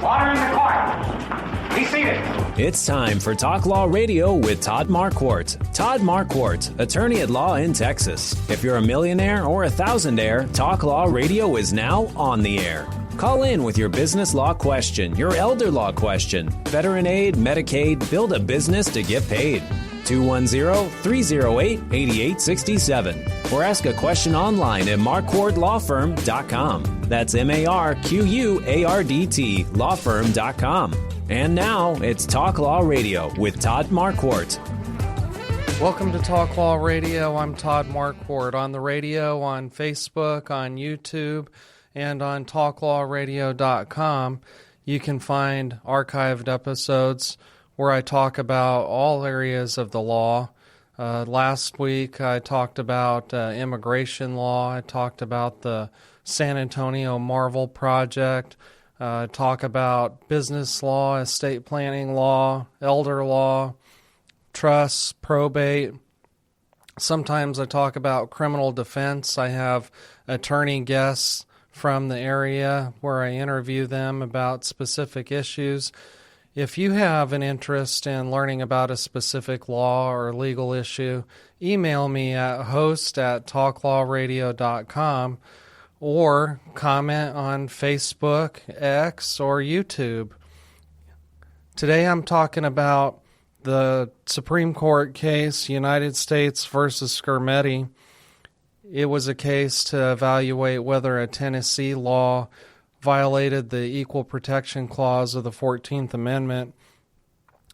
Order in the court. Be seated. It's time for Talk Law Radio with Todd Marquardt. Todd Marquardt, attorney at law in Texas. If you're a millionaire or a thousandaire, Talk Law Radio is now on the air. Call in with your business law question, your elder law question, veteran aid, Medicaid, build a business to get paid. 210-308-8867. Or ask a question online at marquardtlawfirm.com. That's MARQUARDT lawfirm.com. And now it's Talk Law Radio with Todd Marquardt. Welcome to Talk Law Radio. I'm Todd Marquardt. On the radio, on Facebook, on YouTube, and on talklawradio.com, you can find archived episodes where I talk about all areas of the law. Last week, I talked about immigration law. I talked about the San Antonio Marvel Project. Talk about business law, estate planning law, elder law, trusts, probate. Sometimes I talk about criminal defense. I have attorney guests from the area where I interview them about specific issues. If you have an interest in learning about a specific law or legal issue, email me at host@talklawradio.com or comment on Facebook, X, or YouTube. Today I'm talking about the Supreme Court case, United States versus Skermetti. It was a case to evaluate whether a Tennessee law violated the Equal Protection Clause of the 14th Amendment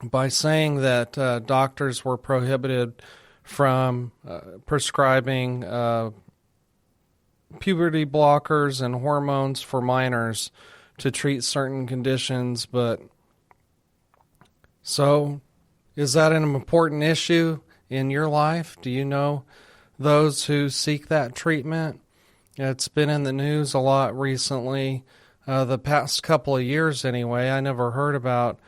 by saying that doctors were prohibited from prescribing puberty blockers and hormones for minors to treat certain conditions. But so, is that an important issue in your life? Do you know those who seek that treatment? It's been in the news a lot recently, the past couple of years anyway. I never heard about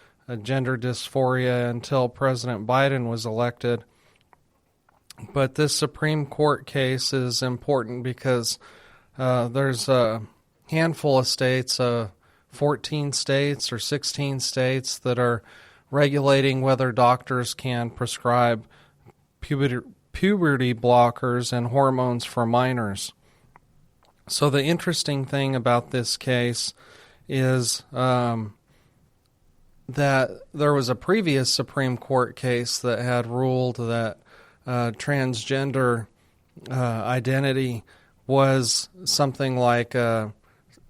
gender dysphoria until President Biden was elected. But this Supreme Court case is important because there's a handful of states, 14 states or 16 states, that are regulating whether doctors can prescribe puberty blockers and hormones for minors. So the interesting thing about this case is that there was a previous Supreme Court case that had ruled that transgender identity was something like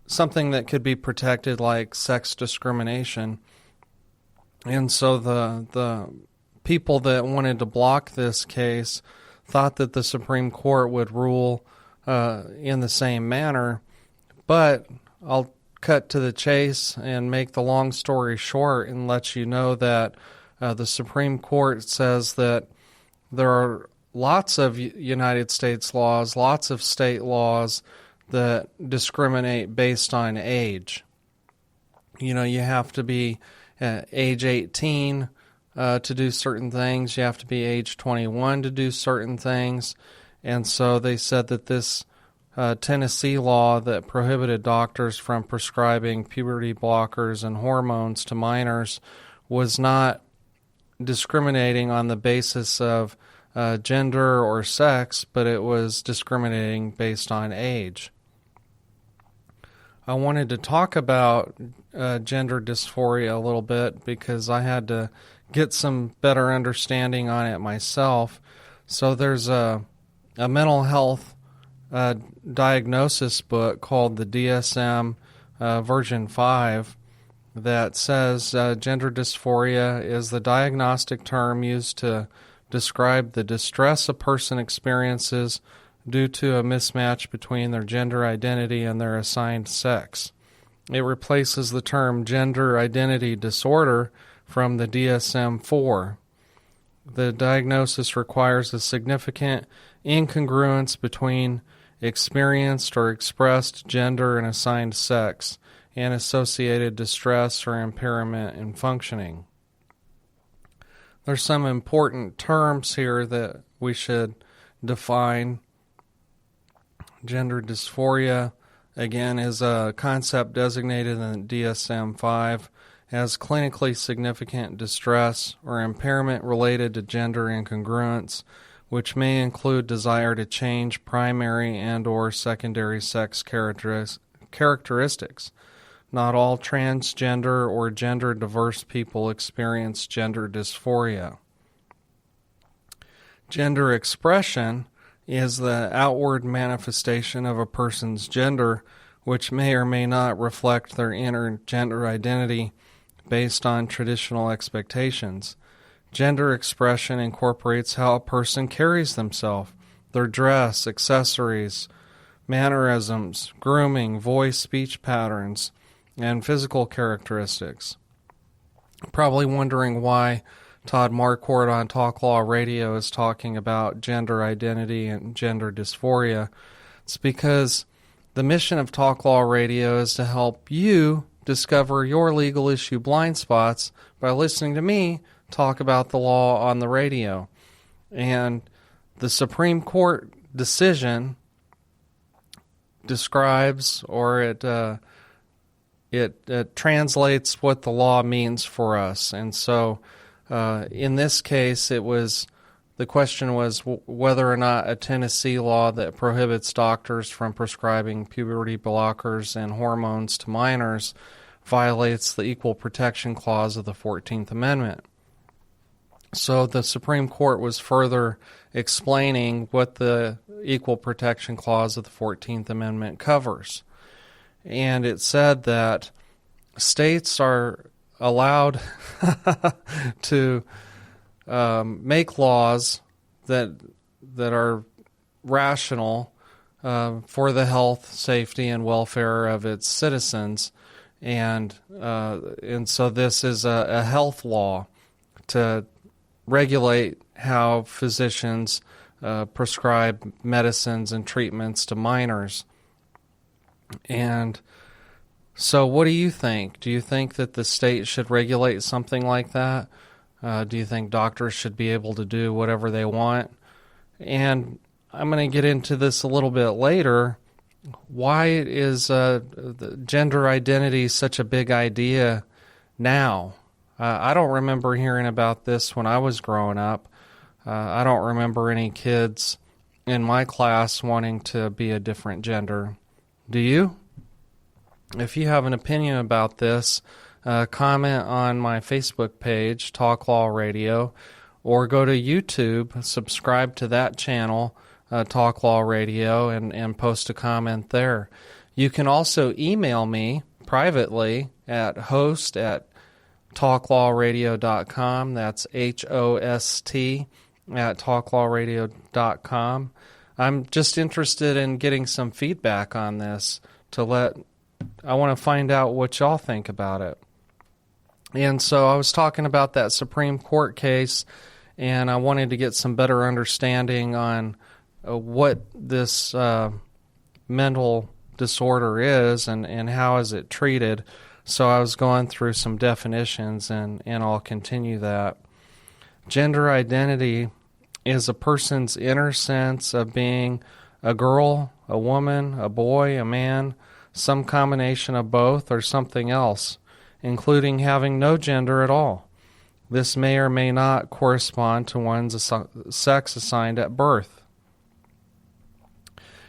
something that could be protected like sex discrimination. And so the people that wanted to block this case thought that the Supreme Court would rule in the same manner. But I'll cut to the chase and make the long story short and let you know that the Supreme Court says that there are lots of United States laws, lots of state laws that discriminate based on age. You know, you have to be age 18 to do certain things. You have to be age 21 to do certain things. And so they said that this Tennessee law that prohibited doctors from prescribing puberty blockers and hormones to minors was not discriminating on the basis of gender or sex, but it was discriminating based on age. I wanted to talk about gender dysphoria a little bit because I had to get some better understanding on it myself. So there's a mental health diagnosis book called the DSM version 5 that says gender dysphoria is the diagnostic term used to describe the distress a person experiences due to a mismatch between their gender identity and their assigned sex. It replaces the term gender identity disorder from the DSM-4. The diagnosis requires a significant incongruence between experienced or expressed gender and assigned sex and associated distress or impairment in functioning. There's some important terms here that we should define. Gender dysphoria again, is a concept designated in the DSM-5 as clinically significant distress or impairment related to gender incongruence, which may include desire to change primary and or secondary sex characteristics. Not all transgender or gender diverse people experience gender dysphoria. Gender expression is the outward manifestation of a person's gender, which may or may not reflect their inner gender identity based on traditional expectations. Gender expression incorporates how a person carries themselves, their dress, accessories, mannerisms, grooming, voice, speech patterns, and physical characteristics. Probably wondering why Todd Marquardt on Talk Law Radio is talking about gender identity and gender dysphoria. It's because the mission of Talk Law Radio is to help you discover your legal issue blind spots by listening to me talk about the law on the radio. And the Supreme Court decision describes, or it translates what the law means for us. And so in this case, the question was whether or not a Tennessee law that prohibits doctors from prescribing puberty blockers and hormones to minors violates the Equal Protection Clause of the 14th Amendment. So the Supreme Court was further explaining what the Equal Protection Clause of the 14th Amendment covers. And it said that states are allowed to make laws that are rational for the health, safety, and welfare of its citizens. And so this is a health law to regulate how physicians prescribe medicines and treatments to minors. And so what do you think? Do you think that the state should regulate something like that? Do you think doctors should be able to do whatever they want? And I'm going to get into this a little bit later. Why is gender identity such a big idea now? I don't remember hearing about this when I was growing up. I don't remember any kids in my class wanting to be a different gender. Do you? If you have an opinion about this, comment on my Facebook page, Talk Law Radio, or go to YouTube, subscribe to that channel, Talk Law Radio, and post a comment there. You can also email me privately at host@talklawradio.com. That's HOST @talklawradio.com. I'm just interested in getting some feedback on this I want to find out what y'all think about it. And so I was talking about that Supreme Court case, and I wanted to get some better understanding on what this mental disorder is and how is it treated. So I was going through some definitions, and I'll continue that. Gender identity is a person's inner sense of being a girl, a woman, a boy, a man, some combination of both, or something else, including having no gender at all. This may or may not correspond to one's sex assigned at birth.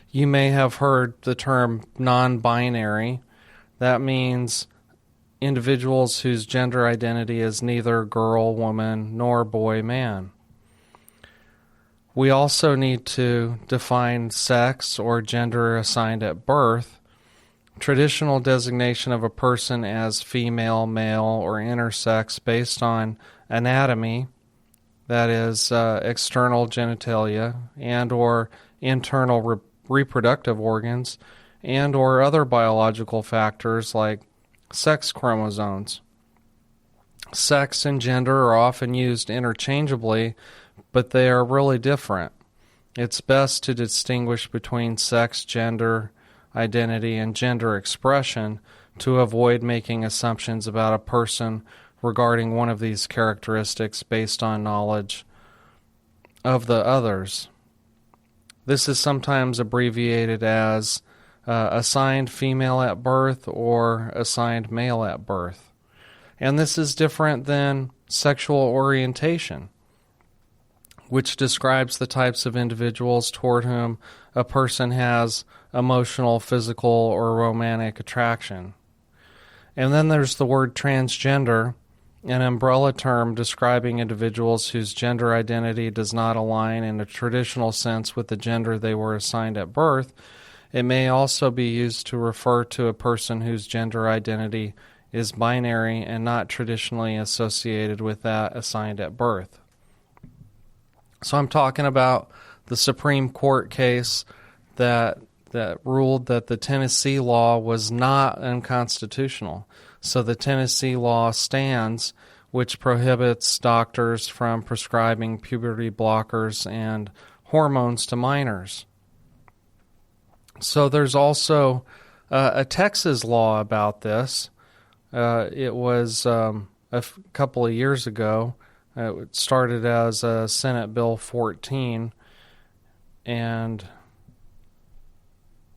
You may have heard the term non-binary. That means individuals whose gender identity is neither girl, woman, nor boy, man. We also need to define sex or gender assigned at birth. Traditional designation of a person as female, male, or intersex based on anatomy, that is, external genitalia, and or internal reproductive organs, and or other biological factors like sex chromosomes. Sex and gender are often used interchangeably, but they are really different. It's best to distinguish between sex, gender, identity, and gender expression to avoid making assumptions about a person regarding one of these characteristics based on knowledge of the others. This is sometimes abbreviated as assigned female at birth or assigned male at birth. And this is different than sexual orientation, which describes the types of individuals toward whom a person has emotional, physical, or romantic attraction. And then there's the word transgender, an umbrella term describing individuals whose gender identity does not align in a traditional sense with the gender they were assigned at birth. It may also be used to refer to a person whose gender identity is binary and not traditionally associated with that assigned at birth. So I'm talking about the Supreme Court case that ruled that the Tennessee law was not unconstitutional. So the Tennessee law stands, which prohibits doctors from prescribing puberty blockers and hormones to minors. So there's also a Texas law about this. It was couple of years ago. It started as Senate Bill 14, and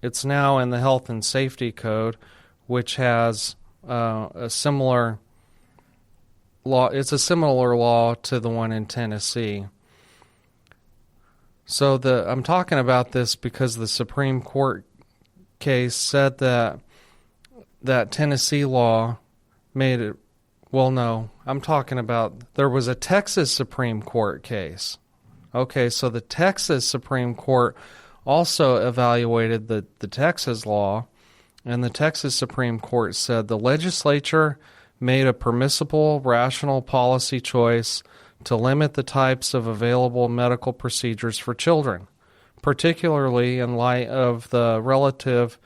it's now in the Health and Safety Code, which has a similar law. It's a similar law to the one in Tennessee. So I'm talking about this because the Supreme Court case said that Tennessee law made it. Well, no, I'm talking about there was a Texas Supreme Court case. Okay, so the Texas Supreme Court also evaluated the Texas law, and the Texas Supreme Court said the legislature made a permissible, rational policy choice to limit the types of available medical procedures for children, particularly in light of the relative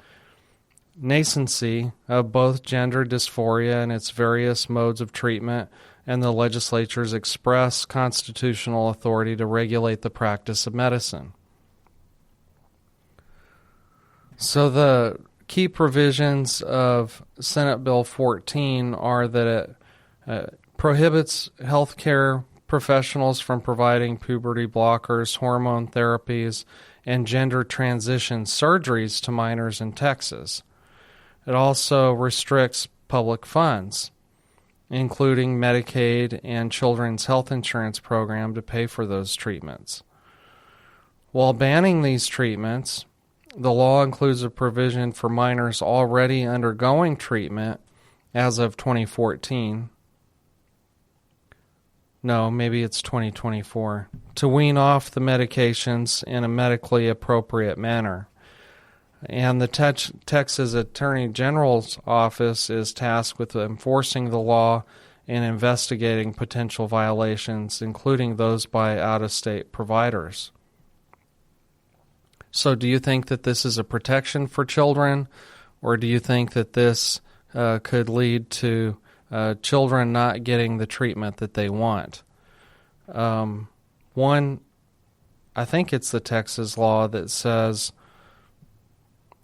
nascency of both gender dysphoria and its various modes of treatment, and the legislature's express constitutional authority to regulate the practice of medicine. So the key provisions of Senate Bill 14 are that it prohibits healthcare professionals from providing puberty blockers, hormone therapies, and gender transition surgeries to minors in Texas. It also restricts public funds, including Medicaid and Children's Health Insurance Program, to pay for those treatments. While banning these treatments, the law includes a provision for minors already undergoing treatment as of 2014. No, maybe it's 2024, to wean off the medications in a medically appropriate manner. And the Texas Attorney General's office is tasked with enforcing the law and investigating potential violations, including those by out-of-state providers. So do you think that this is a protection for children, or do you think that this could lead to children not getting the treatment that they want? One, I think it's the Texas law that says,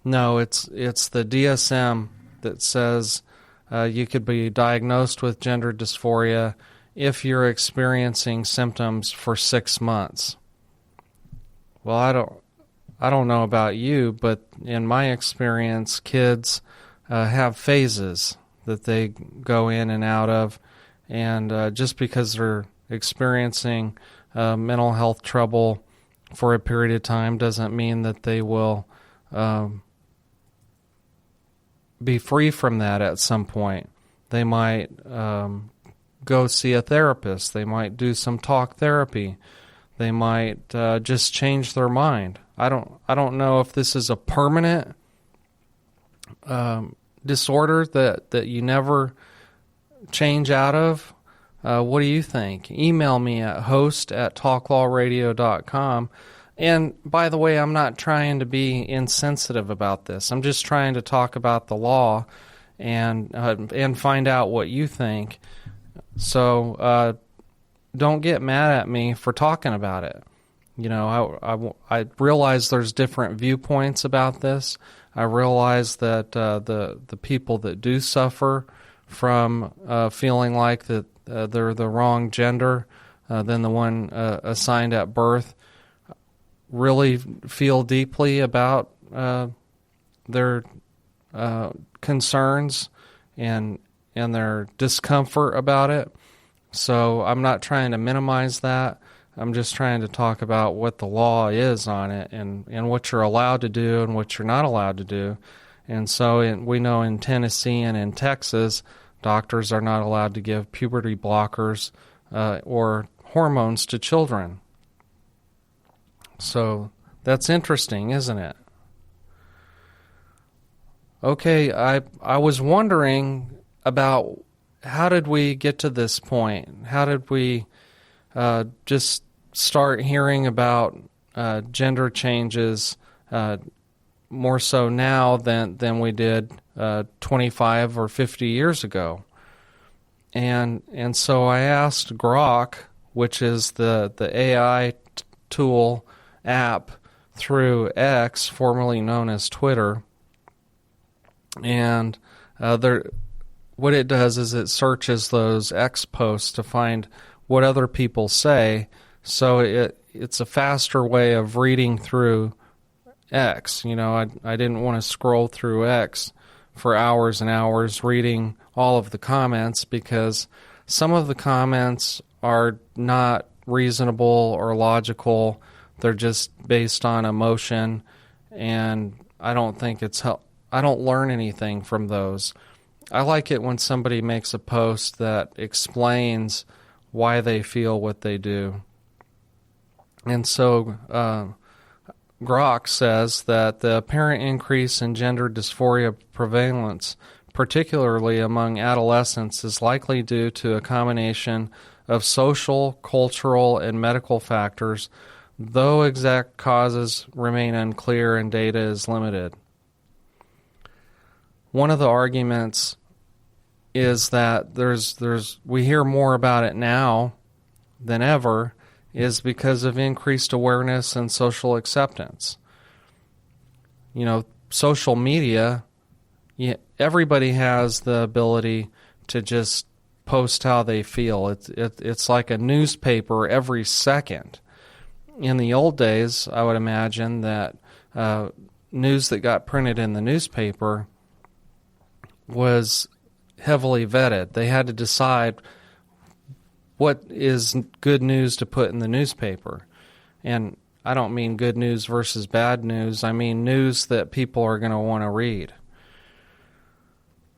no, it's the DSM that says you could be diagnosed with gender dysphoria if you're experiencing symptoms for 6 months. Well, I don't know about you, but in my experience, kids have phases that they go in and out of, and just because they're experiencing mental health trouble for a period of time doesn't mean that they will be free from that at some point. They might go see a therapist. They might do some talk therapy. They might just change their mind. I don't know if this is a permanent disorder that you never change out of. What do you think? Email me at host@talklawradio.com. And by the way, I'm not trying to be insensitive about this. I'm just trying to talk about the law and find out what you think. So don't get mad at me for talking about it. You know, I realize there's different viewpoints about this. I realize that the people that do suffer from feeling like that they're the wrong gender than the one assigned at birth really feel deeply about their concerns and their discomfort about it. So I'm not trying to minimize that. I'm just trying to talk about what the law is on it and what you're allowed to do and what you're not allowed to do. And so we know in Tennessee and in Texas, doctors are not allowed to give puberty blockers or hormones to children. So that's interesting, isn't it? Okay, I was wondering about how did we get to this point? How did we just start hearing about gender changes more so now than we did 25 or 50 years ago? And so I asked Grok, which is the AI tool app through X, formerly known as Twitter, and what it does is it searches those X posts to find what other people say, so it's a faster way of reading through X. You know, I didn't want to scroll through X for hours and hours reading all of the comments, because some of the comments are not reasonable or logical. They're just based on emotion, and I don't think I don't learn anything from those. I like it when somebody makes a post that explains why they feel what they do. And so Grok says that the apparent increase in gender dysphoria prevalence, particularly among adolescents, is likely due to a combination of social, cultural, and medical factors, though exact causes remain unclear and data is limited. One of the arguments is that we hear more about it now than ever is because of increased awareness and social acceptance. You know, social media, everybody has the ability to just post how they feel. It's like a newspaper every second. In the old days, I would imagine that news that got printed in the newspaper was heavily vetted. They had to decide what is good news to put in the newspaper. And I don't mean good news versus bad news. I mean news that people are going to want to read.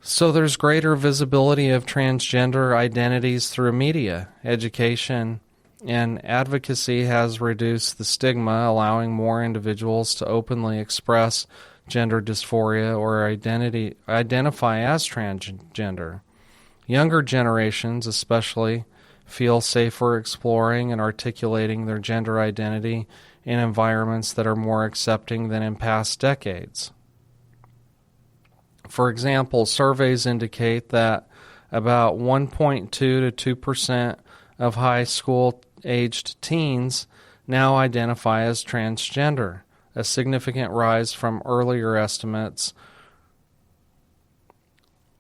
So there's greater visibility of transgender identities through media, education, and advocacy has reduced the stigma, allowing more individuals to openly express gender dysphoria or identify as transgender. Younger generations especially feel safer exploring and articulating their gender identity in environments that are more accepting than in past decades. For example, surveys indicate that about 1.2 to 2% of high school-aged teens now identify as transgender, a significant rise from earlier estimates.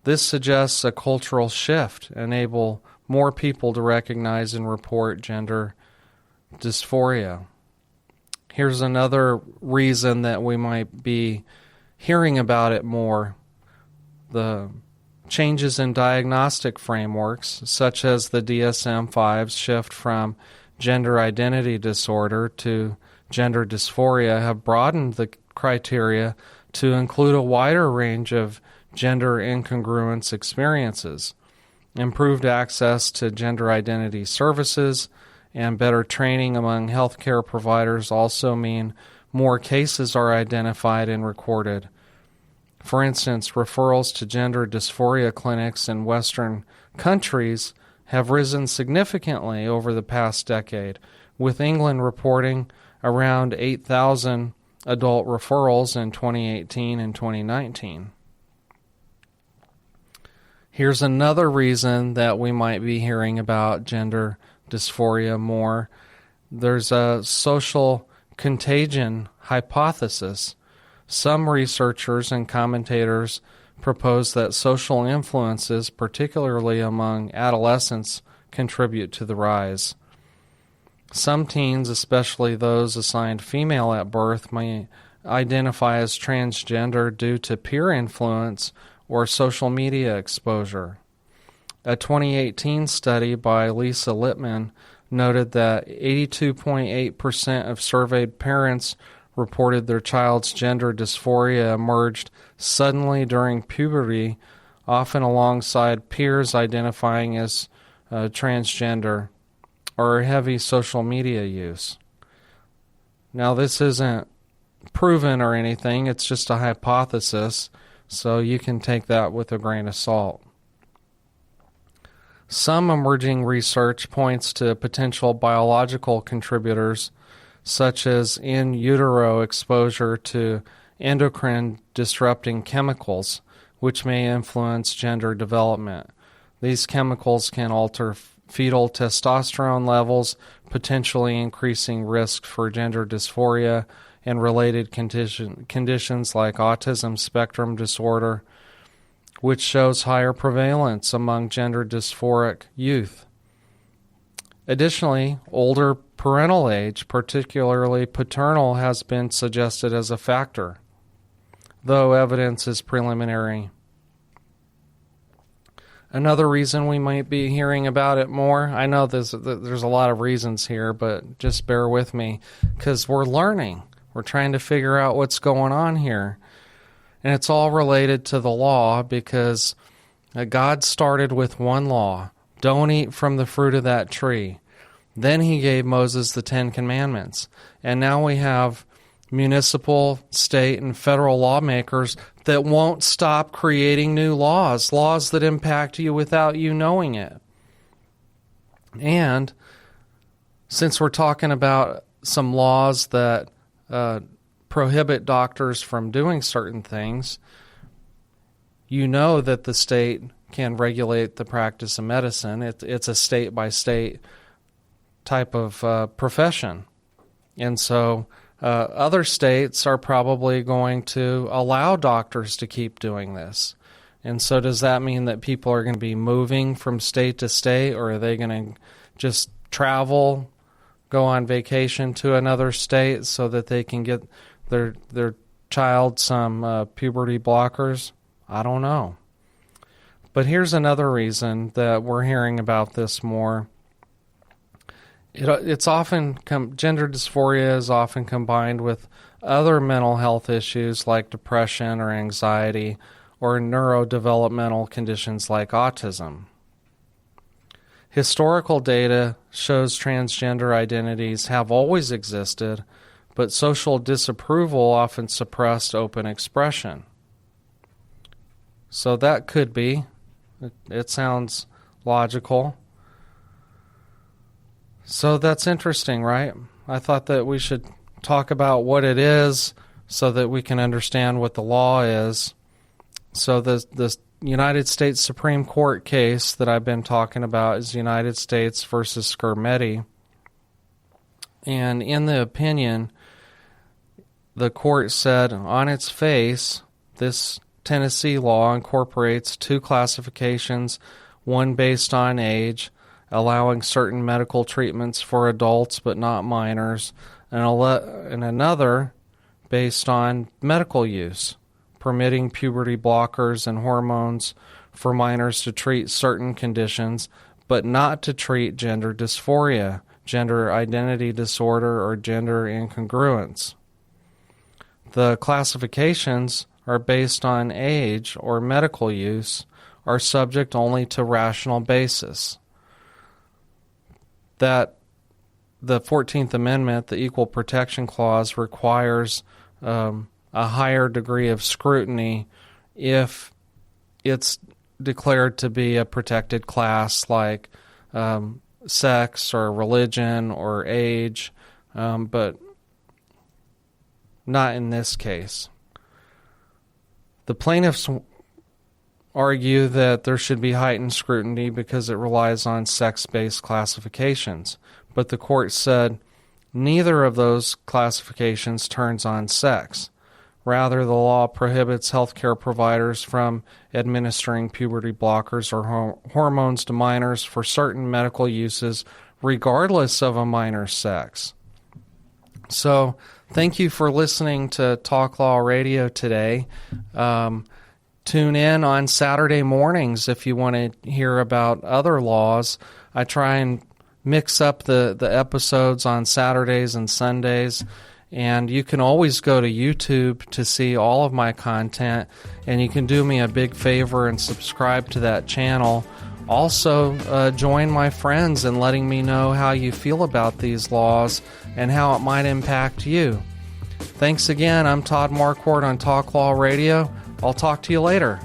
This suggests a cultural shift, enable more people to recognize and report gender dysphoria. Here's another reason that we might be hearing about it more. The changes in diagnostic frameworks, such as the DSM-5's shift from gender identity disorder to gender dysphoria, have broadened the criteria to include a wider range of gender incongruence experiences. Improved access to gender identity services and better training among healthcare providers also mean more cases are identified and recorded. For instance, referrals to gender dysphoria clinics in Western countries have risen significantly over the past decade, with England reporting around 8,000 adult referrals in 2018 and 2019. Here's another reason that we might be hearing about gender dysphoria more. There's a social contagion hypothesis. Some researchers and commentators propose that social influences, particularly among adolescents, contribute to the rise. Some teens, especially those assigned female at birth, may identify as transgender due to peer influence or social media exposure. A 2018 study by Lisa Littman noted that 82.8% of surveyed parents reported their child's gender dysphoria emerged suddenly during puberty, often alongside peers identifying as transgender or heavy social media use. Now, this isn't proven or anything, it's just a hypothesis, so you can take that with a grain of salt. Some emerging research points to potential biological contributors, such as in utero exposure to endocrine disrupting chemicals, which may influence gender development. These chemicals can alter fetal testosterone levels, potentially increasing risk for gender dysphoria and related conditions like autism spectrum disorder, which shows higher prevalence among gender dysphoric youth. Additionally, older parental age, particularly paternal, has been suggested as a factor, though evidence is preliminary. Another reason we might be hearing about it more, I know there's a lot of reasons here, but just bear with me, because we're learning. We're trying to figure out what's going on here. And it's all related to the law, because God started with one law: don't eat from the fruit of that tree. Then he gave Moses the 10 Commandments. And now we have municipal, state, and federal lawmakers that won't stop creating new laws that impact you without you knowing it. And since we're talking about some laws that prohibit doctors from doing certain things, you know that the state can regulate the practice of medicine. It's a state-by-state type of profession. And so other states are probably going to allow doctors to keep doing this. And so does that mean that people are going to be moving from state to state, or are they going to just travel, go on vacation to another state so that they can get their child some puberty blockers? I don't know. But here's another reason that we're hearing about this more. It's often gender dysphoria is often combined with other mental health issues like depression or anxiety or neurodevelopmental conditions like autism. Historical data shows transgender identities have always existed, but social disapproval often suppressed open expression. So that could be. It sounds logical. So that's interesting, right? I thought that we should talk about what it is so that we can understand what the law is. So the United States Supreme Court case that I've been talking about is United States versus Skermeti. And in the opinion, the court said, on its face, this Tennessee law incorporates two classifications, one based on age, allowing certain medical treatments for adults but not minors, and another based on medical use, permitting puberty blockers and hormones for minors to treat certain conditions, but not to treat gender dysphoria, gender identity disorder, or gender incongruence. The classifications are based on age or medical use, are subject only to rational basis. That the 14th Amendment, the Equal Protection Clause, requires a higher degree of scrutiny if it's declared to be a protected class like sex or religion or age, but not in this case. The plaintiffs argue that there should be heightened scrutiny because it relies on sex-based classifications, but the court said neither of those classifications turns on sex. Rather, the law prohibits healthcare providers from administering puberty blockers or hormones to minors for certain medical uses, regardless of a minor's sex. So thank you for listening to Talk Law Radio today. Tune in on Saturday mornings if you want to hear about other laws. I try and mix up the episodes on Saturdays and Sundays. And you can always go to YouTube to see all of my content. And you can do me a big favor and subscribe to that channel. Also, join my friends in letting me know how you feel about these laws and how it might impact you. Thanks again. I'm Todd Marquardt on Talk Law Radio. I'll talk to you later.